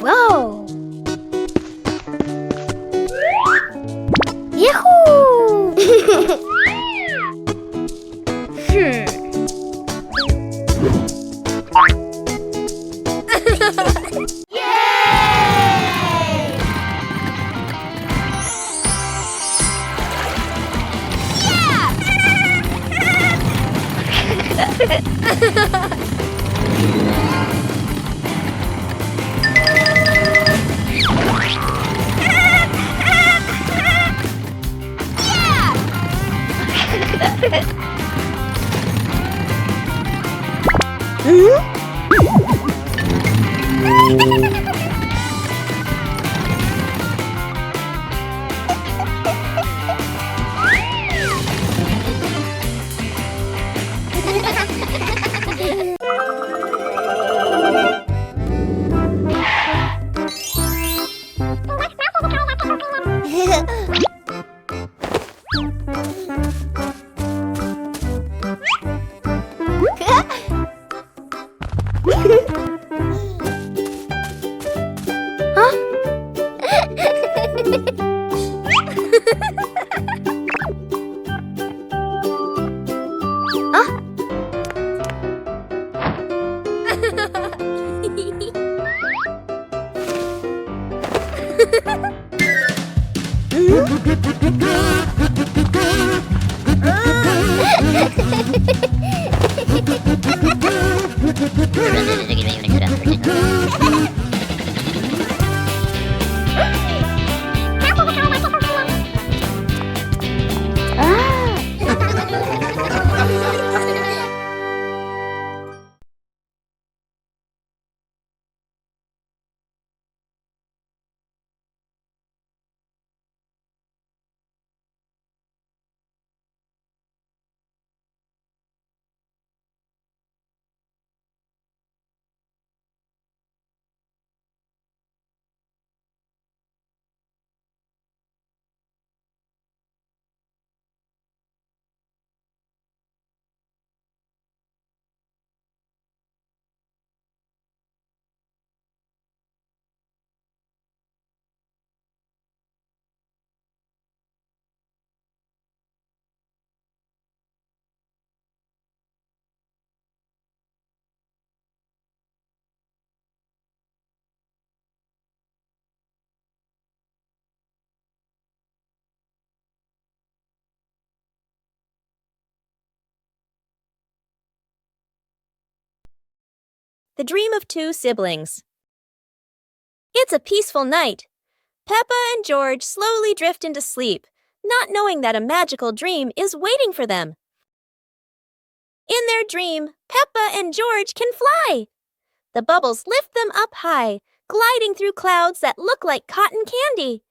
Whoa! Yahoo! The Dream of Two Siblings. It's a peaceful night. Peppa and George slowly drift into sleep, not knowing that a magical dream is waiting for them. In their dream, Peppa and George can fly. The bubbles lift them up high, gliding through clouds that look like cotton candy.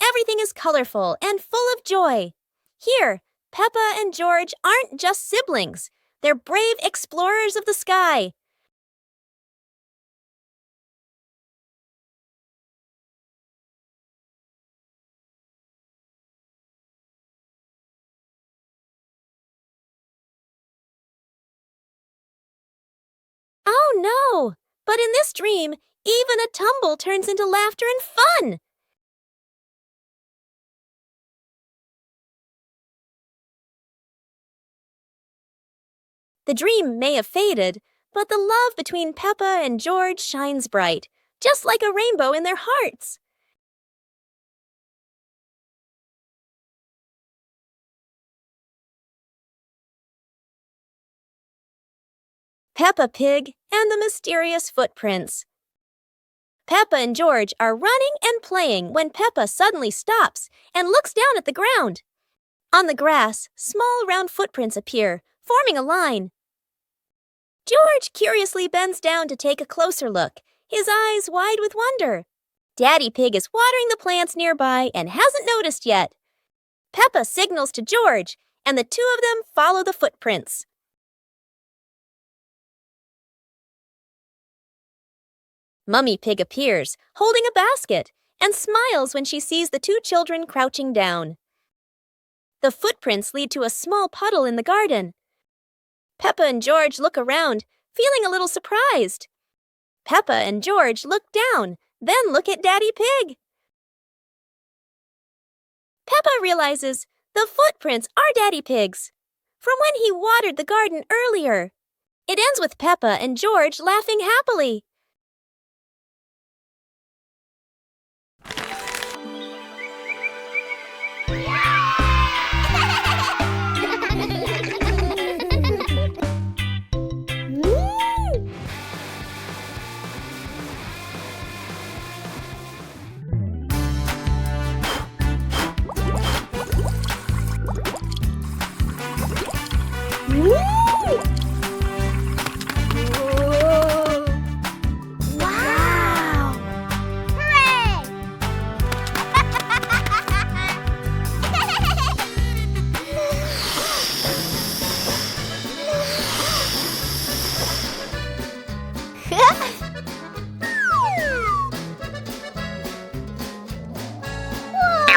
Everything is colorful and full of joy. Here, Peppa and George aren't just siblings. They're brave explorers of the sky. Oh no! But in this dream, even a tumble turns into laughter and fun! The dream may have faded, but the love between Peppa and George shines bright, just like a rainbow in their hearts. Peppa Pig and the Mysterious Footprints. Peppa and George are running and playing when Peppa suddenly stops and looks down at the ground. On the grass, small round footprints appear, forming a line. George curiously bends down to take a closer look, his eyes wide with wonder. Daddy Pig is watering the plants nearby and hasn't noticed yet. Peppa signals to George, and the two of them follow the footprints. Mummy Pig appears, holding a basket, and smiles when she sees the two children crouching down. The footprints lead to a small puddle in the garden. Peppa and George look around, feeling a little surprised. Peppa and George look down, then look at Daddy Pig. Peppa realizes the footprints are Daddy Pig's, from when he watered the garden earlier. It ends with Peppa and George laughing happily.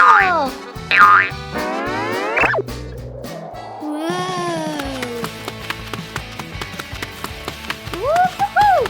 Wow! Hooray! Whoa! Woo-hoo-hoo!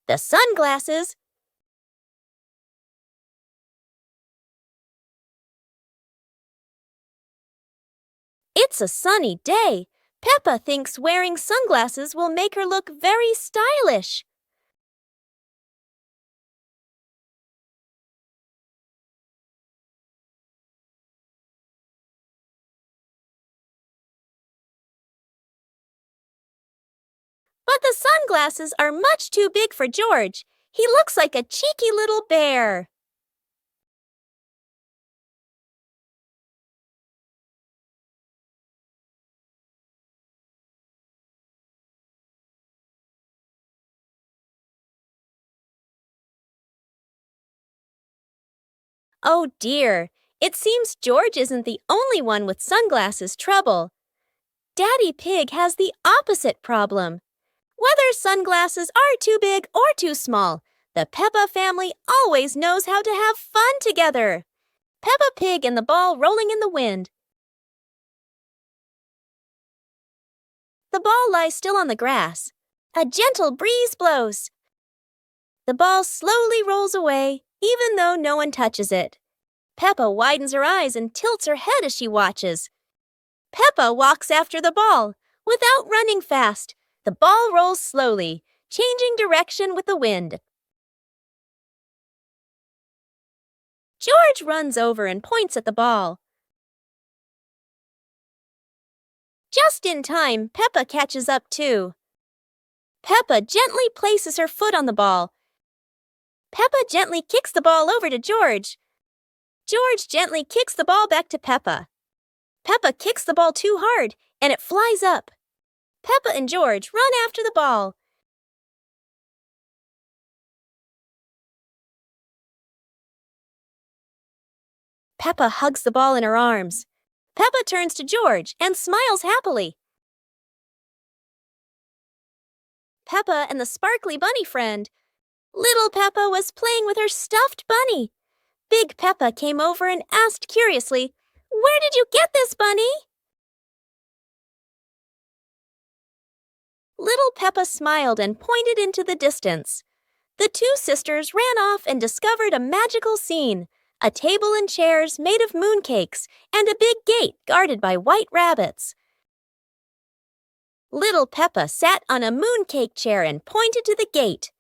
The sunglasses. It's a sunny day. Peppa thinks wearing sunglasses will make her look very stylish. But the sunglasses are much too big for George. He looks like a cheeky little bear. Oh dear, it seems George isn't the only one with sunglasses trouble. Daddy Pig has the opposite problem. Whether sunglasses are too big or too small, the Peppa family always knows how to have fun together. Peppa Pig and the ball rolling in the wind. The ball lies still on the grass. A gentle breeze blows. The ball slowly rolls away, even though no one touches it. Peppa widens her eyes and tilts her head as she watches. Peppa walks after the ball. Without running fast, the ball rolls slowly. changing direction with the wind. George runs over and points at the ball. Just in time, Peppa catches up too. Peppa gently places her foot on the ball. Peppa gently kicks the ball over to George. George gently kicks the ball back to Peppa. Peppa kicks the ball too hard, and it flies up. Peppa and George run after the ball. Peppa hugs the ball in her arms. Peppa turns to George and smiles happily. Peppa and the sparkly bunny friend. Little Peppa was playing with her stuffed bunny. Big Peppa came over and asked curiously, "Where did you get this bunny?" Little Peppa smiled and pointed into the distance. The two sisters ran off and discovered a magical scene, a table and chairs made of mooncakes and a big gate guarded by white rabbits. Little Peppa sat on a mooncake chair and pointed to the gate.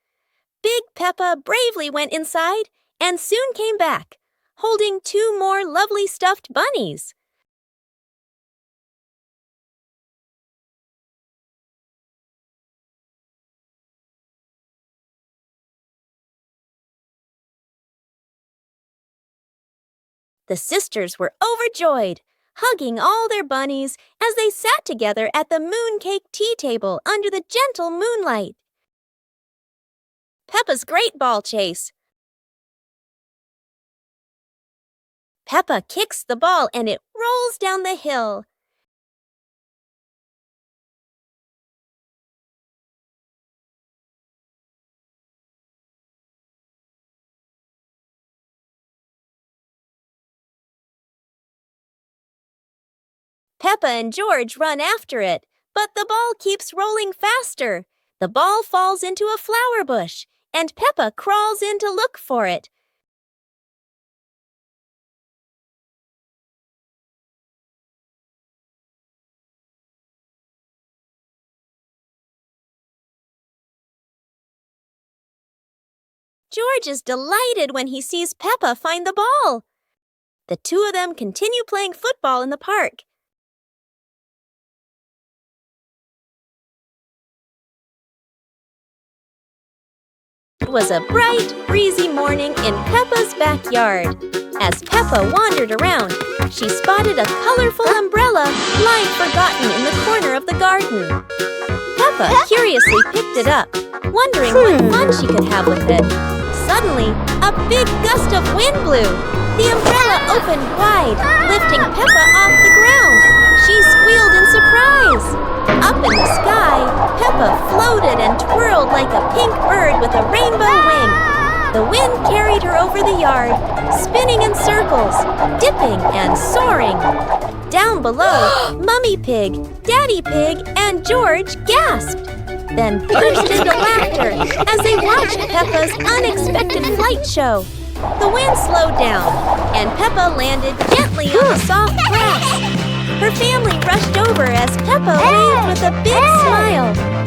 Big Peppa bravely went inside and soon came back, holding two more lovely stuffed bunnies. The sisters were overjoyed, hugging all their bunnies as they sat together at the mooncake tea table under the gentle moonlight. Peppa's great ball chase. Peppa kicks the ball and it rolls down the hill. Peppa and George run after it, but the ball keeps rolling faster. The ball falls into a flower bush, and Peppa crawls in to look for it. George is delighted when he sees Peppa find the ball. The two of them continue playing football in the park. It was a bright, breezy morning in Peppa's backyard. As Peppa wandered around, she spotted a colorful umbrella lying forgotten in the corner of the garden. Peppa curiously picked it up, wondering what fun she could have with it. Suddenly, a big gust of wind blew. The umbrella opened wide, lifting Peppa off the ground. She squealed in surprise. Up in the sky, Peppa floated and twirled like a pink bird with a rainbow wing. The wind carried her over the yard, spinning in circles, dipping and soaring. Down below, Mummy Pig, Daddy Pig, and George gasped, then burst into laughter as they watched Peppa's unexpected flight show. The wind slowed down, and Peppa landed gently on the soft grass. Her family rushed over as Peppa waved with a big smile.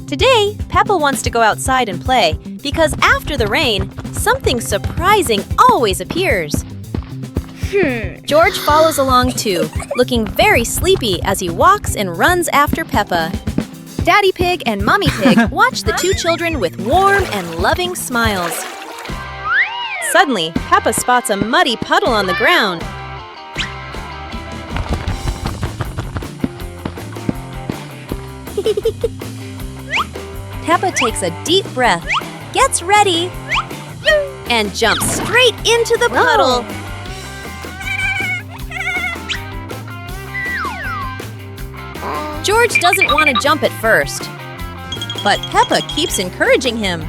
Today, Peppa wants to go outside and play because after the rain, something surprising always appears. George follows along too, looking very sleepy as he walks and runs after Peppa. Daddy Pig and Mommy Pig watch the two children with warm and loving smiles. Suddenly, Peppa spots a muddy puddle on the ground. Peppa takes a deep breath, gets ready, and jumps straight into the puddle. George doesn't want to jump at first, but Peppa keeps encouraging him.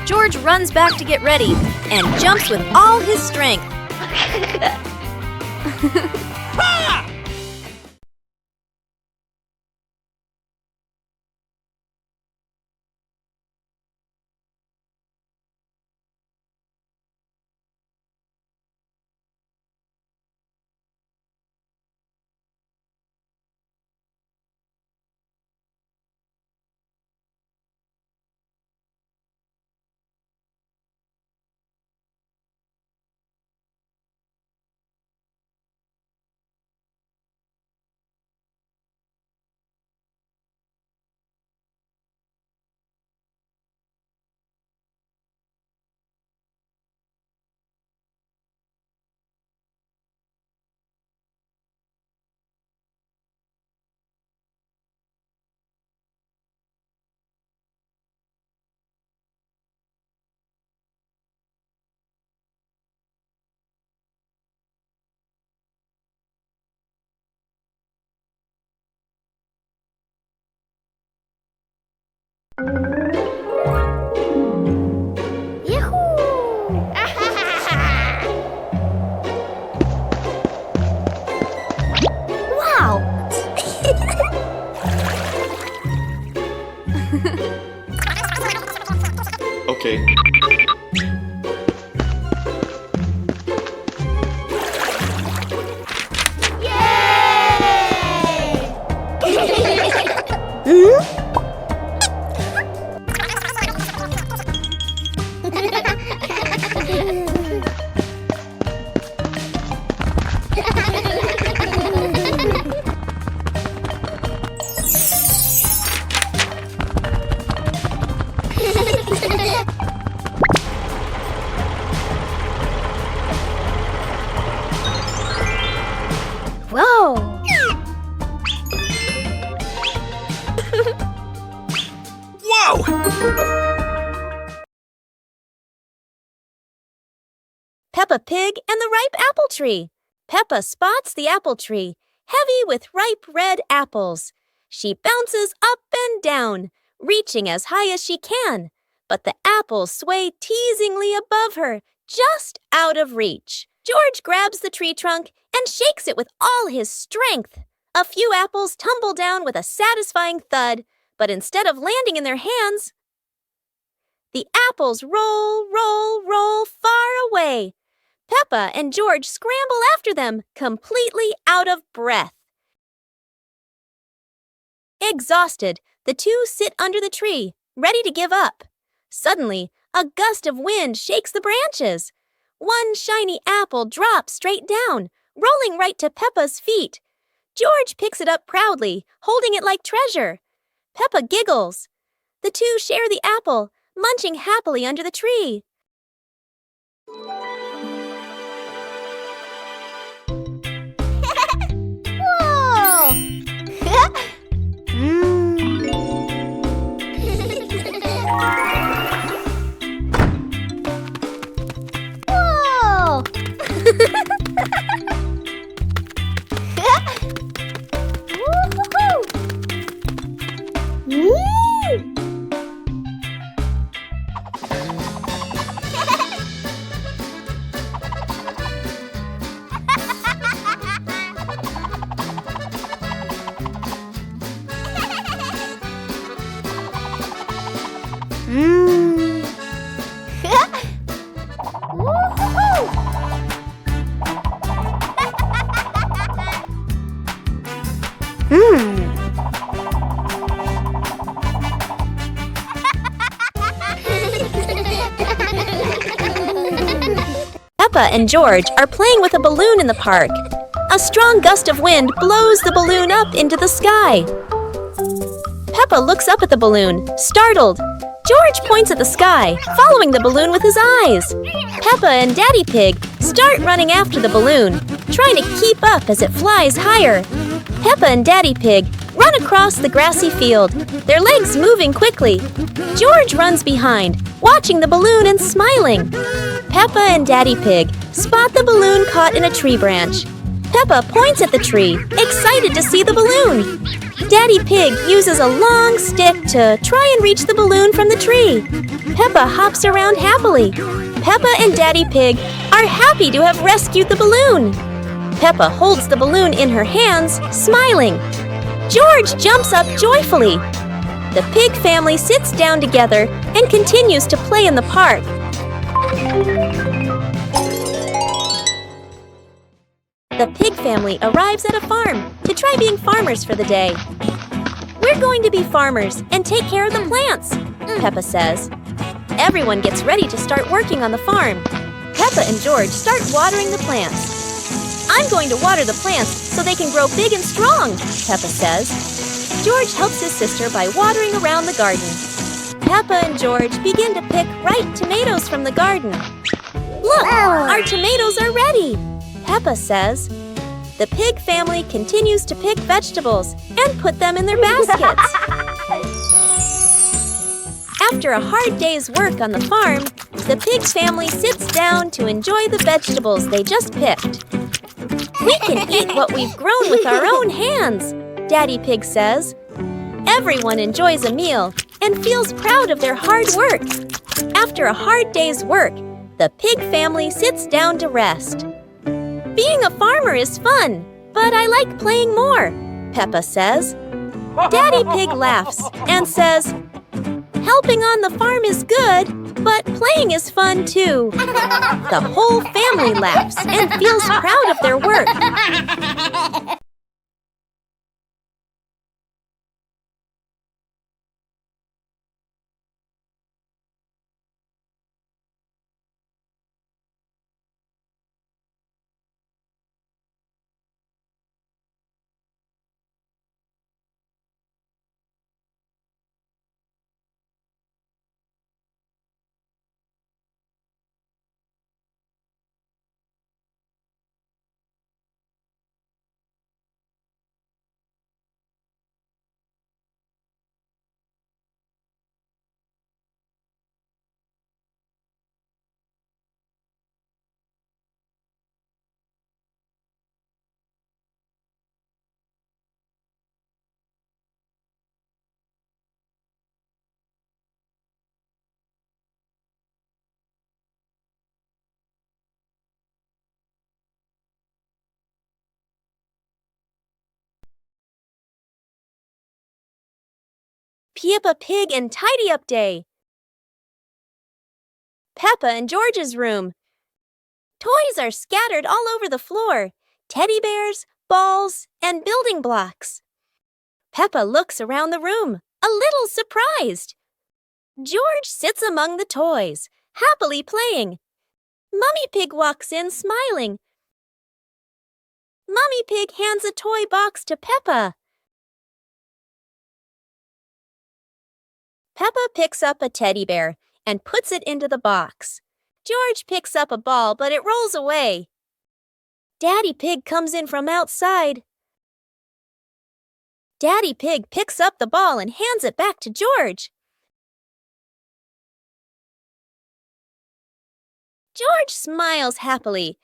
George runs back to get ready and jumps with all his strength. Okay. Whoa! Peppa Pig and the ripe apple tree. Peppa spots the apple tree, heavy with ripe red apples. She bounces up and down, reaching as high as she can, but the apples sway teasingly above her, just out of reach. George grabs the tree trunk and shakes it with all his strength. A few apples tumble down with a satisfying thud, but instead of landing in their hands, the apples roll, roll, roll far away. Peppa and George scramble after them, completely out of breath. Exhausted, the two sit under the tree, ready to give up. Suddenly, a gust of wind shakes the branches. One shiny apple drops straight down, rolling right to Peppa's feet. George picks it up proudly, holding it like treasure. Peppa giggles. The two share the apple, munching happily under the tree. Whoa! Whoa! Peppa Peppa and George are playing with a balloon in the park. A strong gust of wind blows the balloon up into the sky. Peppa looks up at the balloon, startled. George points at the sky, following the balloon with his eyes. Peppa and Daddy Pig start running after the balloon, trying to keep up as it flies higher. Peppa and Daddy Pig run across the grassy field, their legs moving quickly. George runs behind, watching the balloon and smiling. Peppa and Daddy Pig spot the balloon caught in a tree branch. Peppa points at the tree, excited to see the balloon. Daddy Pig uses a long stick to try and reach the balloon from the tree. Peppa hops around happily. Peppa and Daddy Pig are happy to have rescued the balloon. Peppa holds the balloon in her hands, smiling. George jumps up joyfully. The pig family sits down together and continues to play in the park. The pig family arrives at a farm to try being farmers for the day. We're going to be farmers and take care of the plants, Peppa says. Everyone gets ready to start working on the farm. Peppa and George start watering the plants. I'm going to water the plants so they can grow big and strong, Peppa says. George helps his sister by watering around the garden. Peppa and George begin to pick ripe tomatoes from the garden. Look, our tomatoes are ready, Peppa says. The pig family continues to pick vegetables and put them in their baskets. After a hard day's work on the farm, the pig family sits down to enjoy the vegetables they just picked. We can eat what we've grown with our own hands, Daddy Pig says. Everyone enjoys a meal and feels proud of their hard work. After a hard day's work, the pig family sits down to rest. Being a farmer is fun, but I like playing more, Peppa says. Daddy Pig laughs and says, helping on the farm is good, but playing is fun too. The whole family laughs and feels proud of their work. Peppa Pig and Tidy Up Day. Peppa and George's room. Toys are scattered all over the floor. Teddy bears, balls, and building blocks. Peppa looks around the room, a little surprised. George sits among the toys, happily playing. Mummy Pig walks in, smiling. Mummy Pig hands a toy box to Peppa. Peppa picks up a teddy bear and puts it into the box. George picks up a ball, but it rolls away. Daddy Pig comes in from outside. Daddy Pig picks up the ball and hands it back to George. George smiles happily.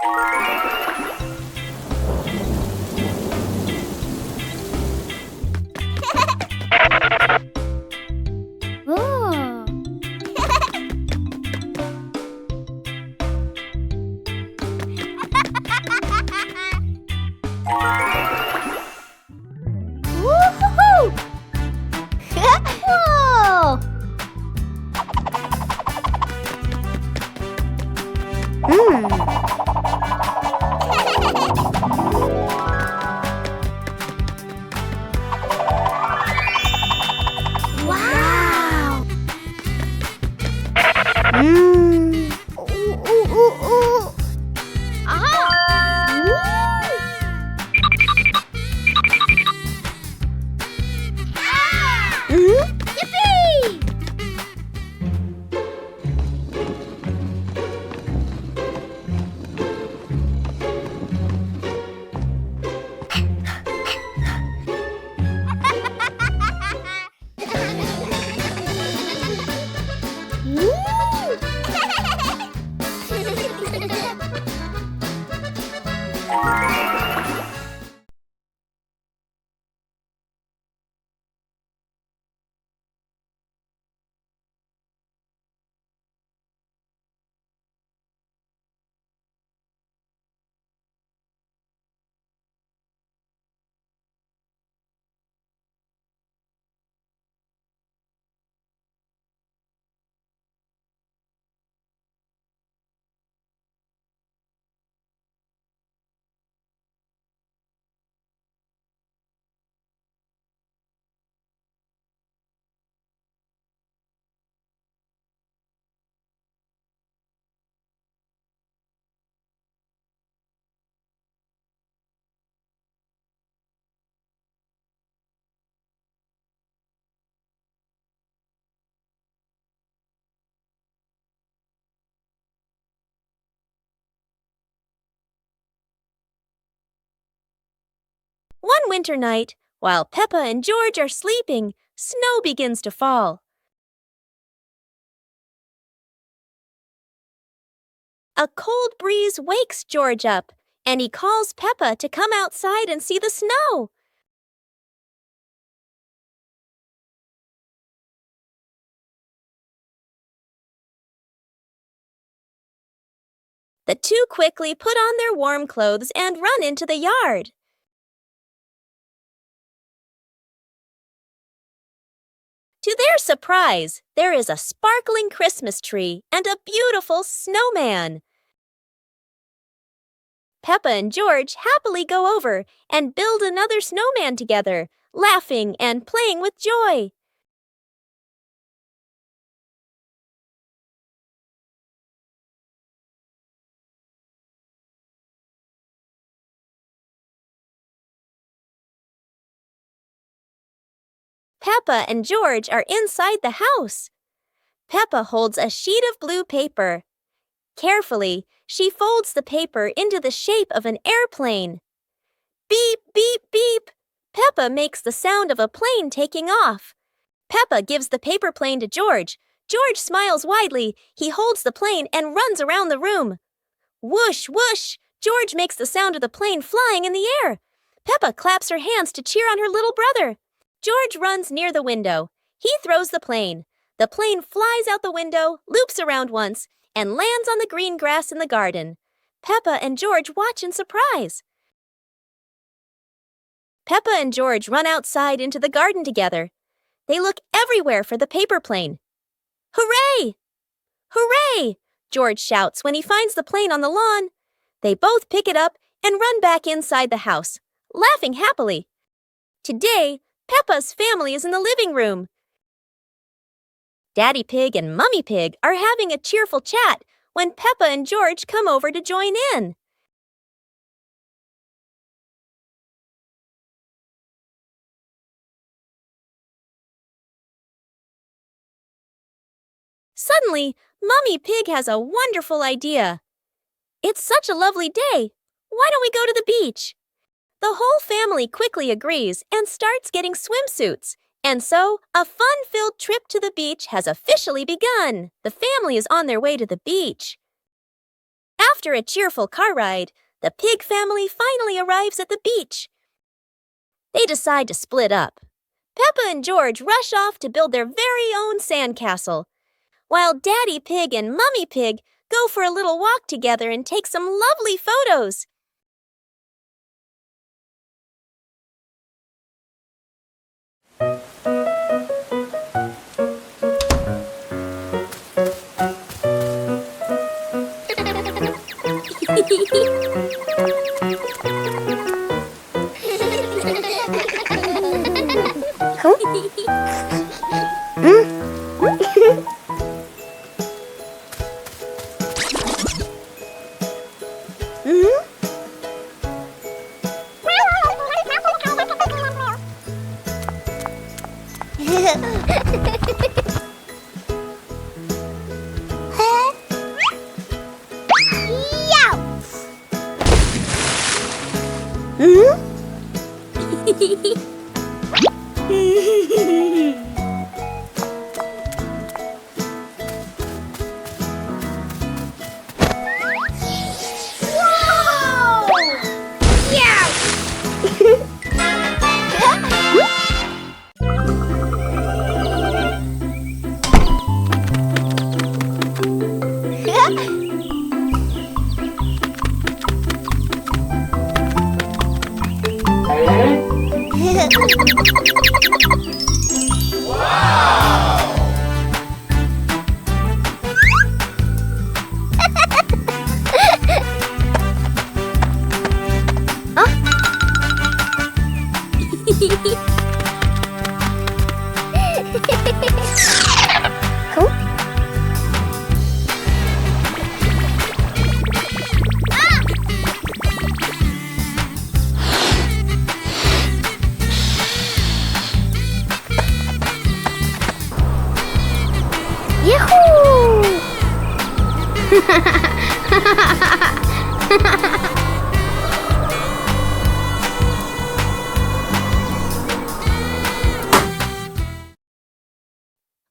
Oh. Woohoo! Whoa! Wow! Ooh, ooh, ooh, ooh. Ah! Yippee! One winter night, while Peppa and George are sleeping, snow begins to fall. A cold breeze wakes George up, and he calls Peppa to come outside and see the snow. The two quickly put on their warm clothes and run into the yard. To their surprise, there is a sparkling Christmas tree and a beautiful snowman. Peppa and George happily go over and build another snowman together, laughing and playing with joy. Peppa and George are inside the house. Peppa holds a sheet of blue paper. Carefully, she folds the paper into the shape of an airplane. Beep, beep, beep! Peppa makes the sound of a plane taking off. Peppa gives the paper plane to George. George smiles widely. He holds the plane and runs around the room. Whoosh, whoosh! George makes the sound of the plane flying in the air. Peppa claps her hands to cheer on her little brother. George runs near the window. He throws the plane. The plane flies out the window, loops around once, and lands on the green grass in the garden. Peppa and George watch in surprise. Peppa and George run outside into the garden together. They look everywhere for the paper plane. Hooray! Hooray! George shouts when he finds the plane on the lawn. They both pick it up and run back inside the house, laughing happily. Today, Peppa's family is in the living room. Daddy Pig and Mummy Pig are having a cheerful chat when Peppa and George come over to join in. Suddenly, Mummy Pig has a wonderful idea. It's such a lovely day. Why don't we go to the beach? The whole family quickly agrees and starts getting swimsuits. And so, a fun-filled trip to the beach has officially begun. The family is on their way to the beach. After a cheerful car ride, the pig family finally arrives at the beach. They decide to split up. Peppa and George rush off to build their very own sandcastle, while Daddy Pig and Mummy Pig go for a little walk together and take some lovely photos.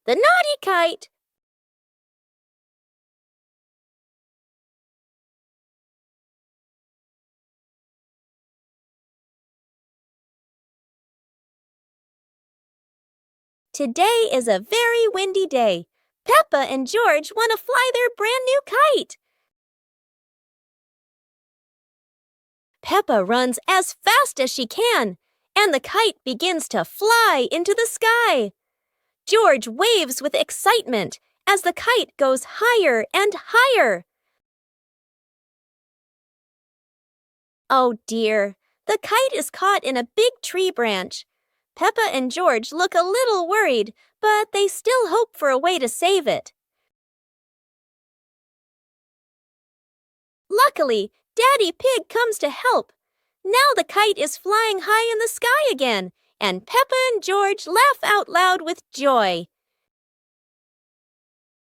The naughty kite. Today is a very windy day. Peppa and George want to fly their brand new kite. Peppa runs as fast as she can, and the kite begins to fly into the sky. George waves with excitement as the kite goes higher and higher. Oh dear, the kite is caught in a big tree branch. Peppa and George look a little worried, but they still hope for a way to save it. Luckily, Daddy Pig comes to help. Now the kite is flying high in the sky again, and Peppa and George laugh out loud with joy.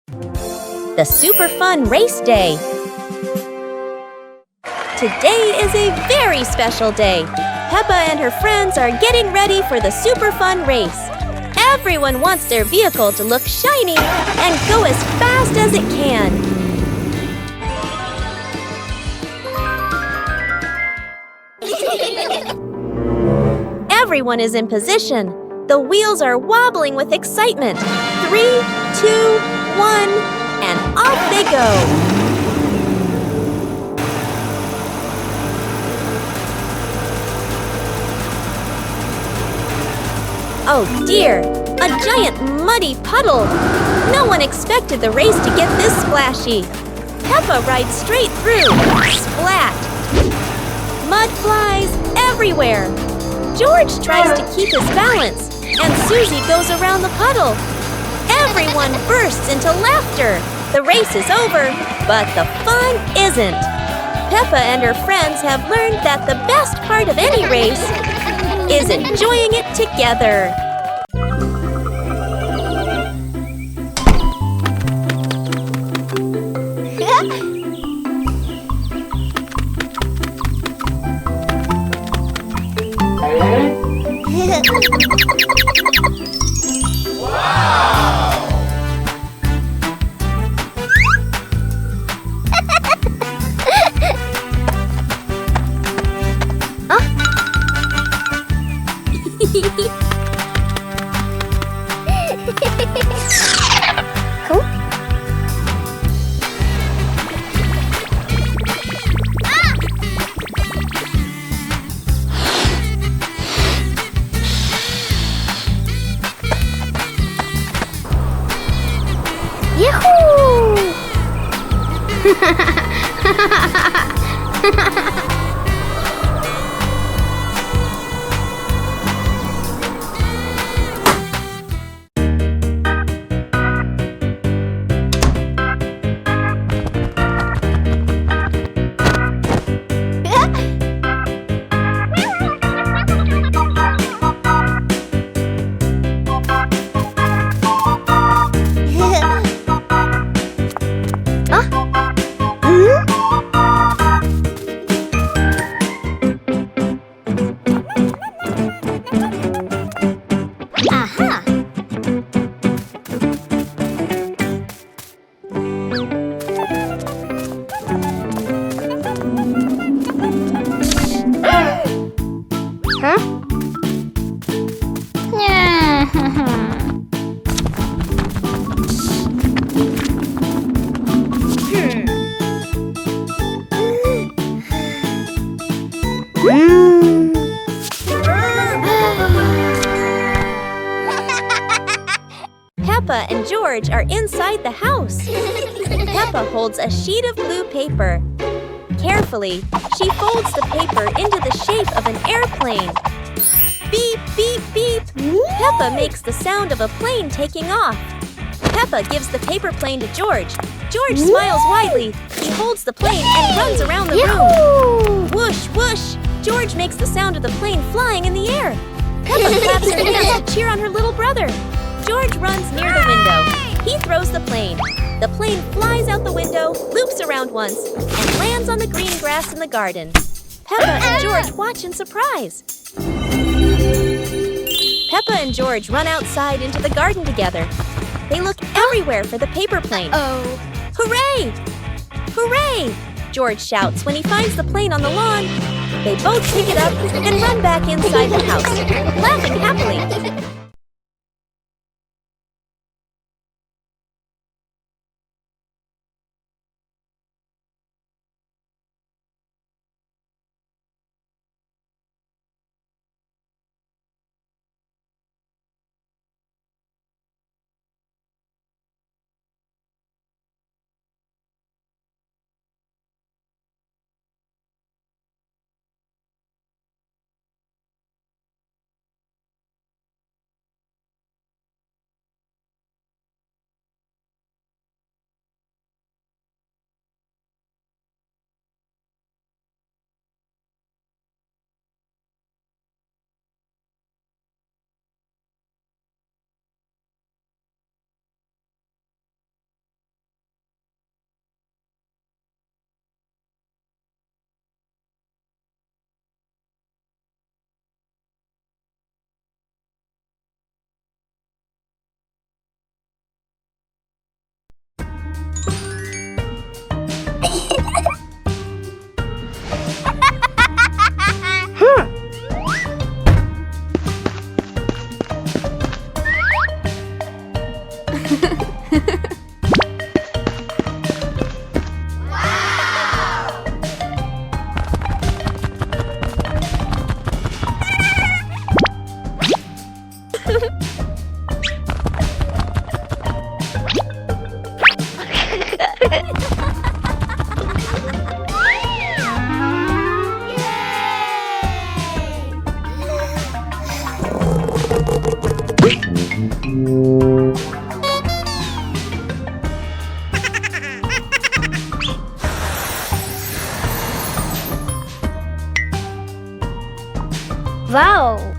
The Super Fun Race Day. Today is a very special day. Peppa and her friends are getting ready for the Super Fun Race. Everyone wants their vehicle to look shiny and go as fast as it can. Everyone is in position. The wheels are wobbling with excitement. 3, 2, 1, and off they go. Oh dear, a giant muddy puddle. No one expected the race to get this splashy. Peppa rides straight through. Splat! Mud flies everywhere. George tries to keep his balance, and Susie goes around the puddle. Everyone bursts into laughter. The race is over, but the fun isn't. Peppa and her friends have learned that the best part of any race is enjoying it together. Peppa and George are inside the house. Peppa holds a sheet of blue paper. Carefully, she folds the paper into the shape of an airplane. Beep, beep, beep! Peppa makes the sound of a plane taking off. Peppa gives the paper plane to George. George smiles widely. He holds the plane and runs around the room. Whoosh, whoosh! George makes the sound of the plane flying in the air. Peppa claps her hands to cheer on her little brother. George runs near the window. He throws the plane. The plane flies out the window, loops around once, and lands on the green grass in the garden. Peppa and George watch in surprise. Peppa and George run outside into the garden together. They look everywhere for the paper plane. Hooray! Hooray! George shouts when he finds the plane on the lawn. They both pick it up and run back inside the house, laughing happily. Wow!